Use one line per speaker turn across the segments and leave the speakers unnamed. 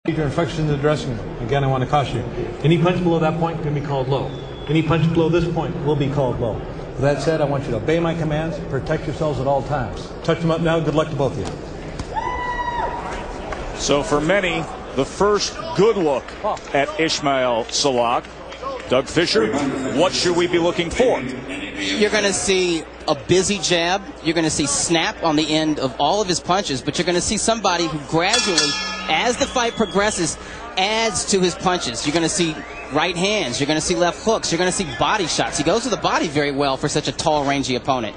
Your infection in the dressing room. Again, I want to caution you. Any punch below that point can be called low. Any punch below this point will be called low. With that said, I want you to obey my commands, protect yourselves at all times. Touch them up now. Good luck to both of you.
So for many, the first good look at Ismayl Sillakh. Doug Fisher, what should we be looking for?
You're going to see a busy jab. You're going to see snap on the end of all of his punches, but you're going to see somebody who gradually, as the fight progresses, adds to his punches. You're going to see right hands. You're going to see left hooks. You're going to see body shots. He goes to the body very well for such a tall, rangy opponent.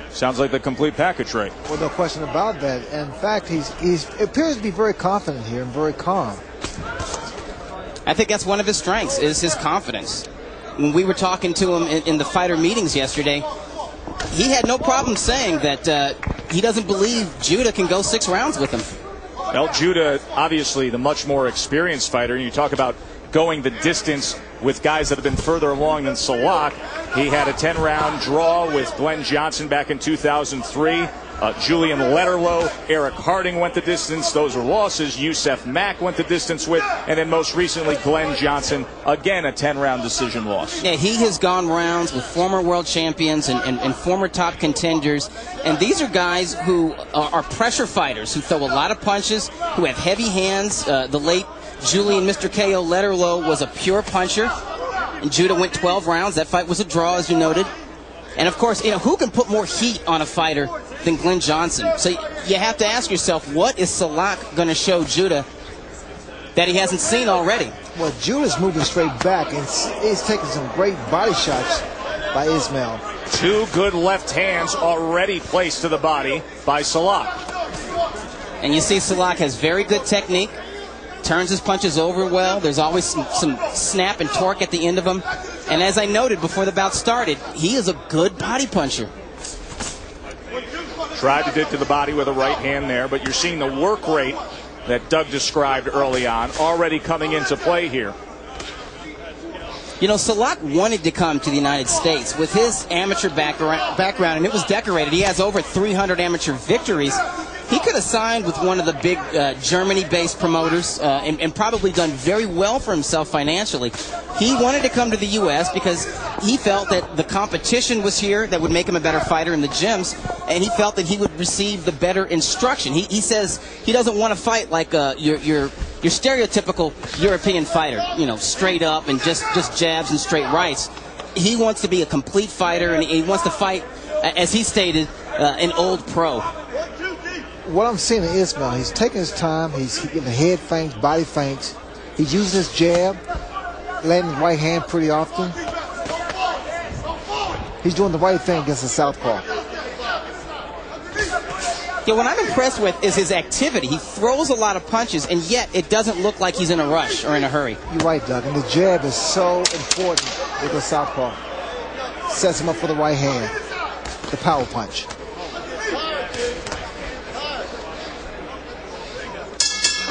Sounds like the complete package, Ray.
Well, no question about that. In fact, he appears to be very confident here and very calm.
I think that's one of his strengths, is his confidence. When we were talking to him in the fighter meetings yesterday, he had no problem saying that he doesn't believe Judah can go 6 rounds with him.
Well, Judah, obviously the much more experienced fighter. You talk about going the distance with guys that have been further along than Sillakh. He had a 10-round draw with Glenn Johnson back in 2003. Julian Letterlow, Eric Harding went the distance. Those were losses. Yusef Mack went the distance with. And then most recently, Glenn Johnson, again a 10-round decision loss.
Yeah, he has gone rounds with former world champions and former top contenders. And these are guys who are pressure fighters, who throw a lot of punches, who have heavy hands. The late Julian Mr. KO Letterlow was a pure puncher. And Judah went 12 rounds. That fight was a draw, as you noted. And, of course, who can put more heat on a fighter than Glenn Johnson? So you have to ask yourself, what is Sillakh going to show Judah that he hasn't seen already?
Well, Judah's moving straight back, and he's taking some great body shots by Ismayl.
2 good left hands already placed to the body by Sillakh.
And you see Sillakh has very good technique, turns his punches over well. There's always some snap and torque at the end of them. And as I noted before the bout started, he is a good body puncher.
Tried to dig to the body with a right hand there, but you're seeing the work rate that Doug described early on already coming into play here.
You know, Sillakh wanted to come to the United States with his amateur background, and it was decorated. He has over 300 amateur victories. He could have signed with one of the big Germany-based promoters and probably done very well for himself financially. He wanted to come to the U.S. because he felt that the competition was here that would make him a better fighter in the gyms, and he felt that he would receive the better instruction. He says he doesn't want to fight like your stereotypical European fighter, straight up and just jabs and straight rights. He wants to be a complete fighter, and he wants to fight, as he stated, an old pro.
What I'm seeing in Ismayl, he's taking his time. He's getting the head feints, body feints. He's using his jab, landing the right hand pretty often. He's doing the right thing against the southpaw.
Yeah, what I'm impressed with is his activity. He throws a lot of punches, and yet it doesn't look like he's in a rush or in a hurry.
You're right, Doug. And the jab is so important with the southpaw. Sets him up for the right hand, the power punch.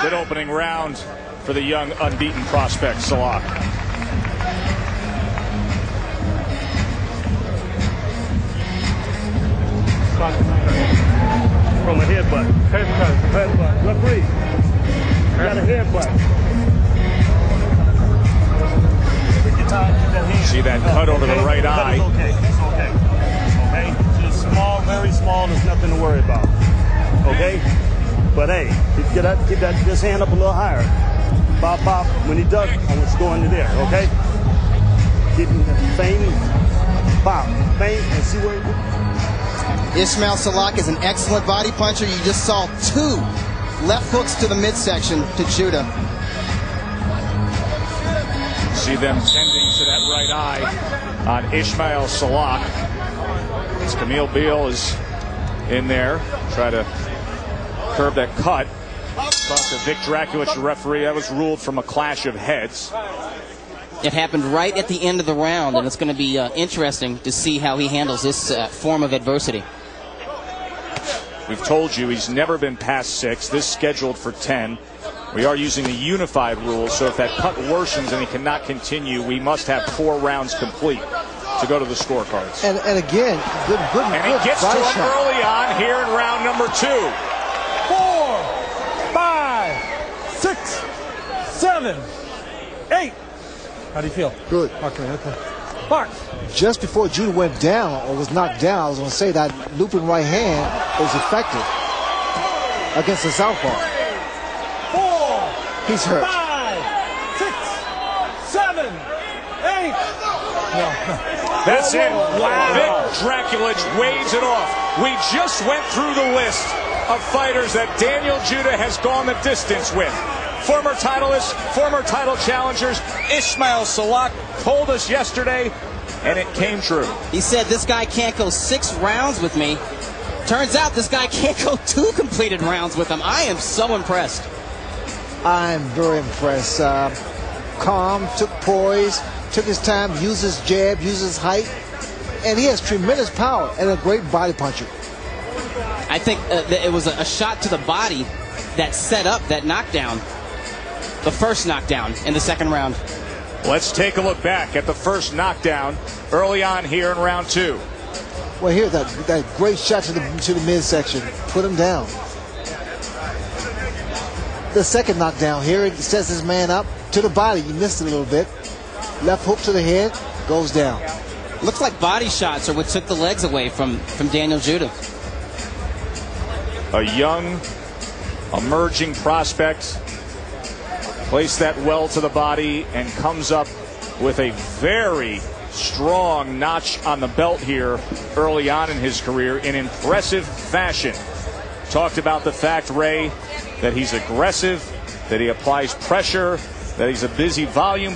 Good opening round for the young unbeaten prospect, Sillakh.
From a headbutt. Headbutt. Referee. You got a headbutt.
See that cut over the right eye.
It's okay. It's okay. Okay? Just small, very small. There's nothing to worry about. Okay? But hey, keep this hand up a little higher. Pop, pop. When he ducks, I want you to go into there, okay? Keep him feigning. Pop, feint, and see where he goes.
Ismayl Sillakh is an excellent body puncher. You just saw 2 left hooks to the midsection to Judah.
See them tending to that right eye on Ismayl Sillakh. As Camille Beal is in there, try to curb that cut. Across to Vic Draculich, the referee. That was ruled from a clash of heads.
It happened right at the end of the round, and it's going to be interesting to see how he handles this form of adversity.
We've told you he's never been past 6. This scheduled for 10. We are using the unified rules, so if that cut worsens and he cannot continue, we must have 4 rounds complete to go to the scorecards.
And again, good
and he gets to him early on here in round number 2.
4, 5, 6,
7, 8. How do you feel?
Good.
Okay. Mark.
Just before Judah went down or was knocked down, I was going to say that looping right hand was effective against the southpaw.
4.
He's hurt.
5, 6, 7, 8. No.
That's it.
Wow.
Vic Draculich wades it off. We just went through the list of fighters that Daniel Judah has gone the distance with. Former titleists, former title challengers. Ismayl Sillakh told us yesterday, and it came true.
He said this guy can't go 6 rounds with me. Turns out this guy can't go 2 completed rounds with him. I am so impressed.
I'm very impressed. Calm, took poise, took his time, used his jab, used his height, and he has tremendous power and a great body puncher.
I think it was a shot to the body that set up that knockdown, the first knockdown in the second round.
Let's take a look back at the first knockdown early on here in round 2.
Well, here, that great shot to the midsection, put him down. The second knockdown here, it sets his man up to the body. He missed it a little bit. Left hook to the head, goes down.
Looks like body shots are what took the legs away from Daniel Judah.
A young, emerging prospect placed that well to the body and comes up with a very strong notch on the belt here early on in his career in impressive fashion. Talked about the fact, Ray, that he's aggressive, that he applies pressure, that he's a busy volume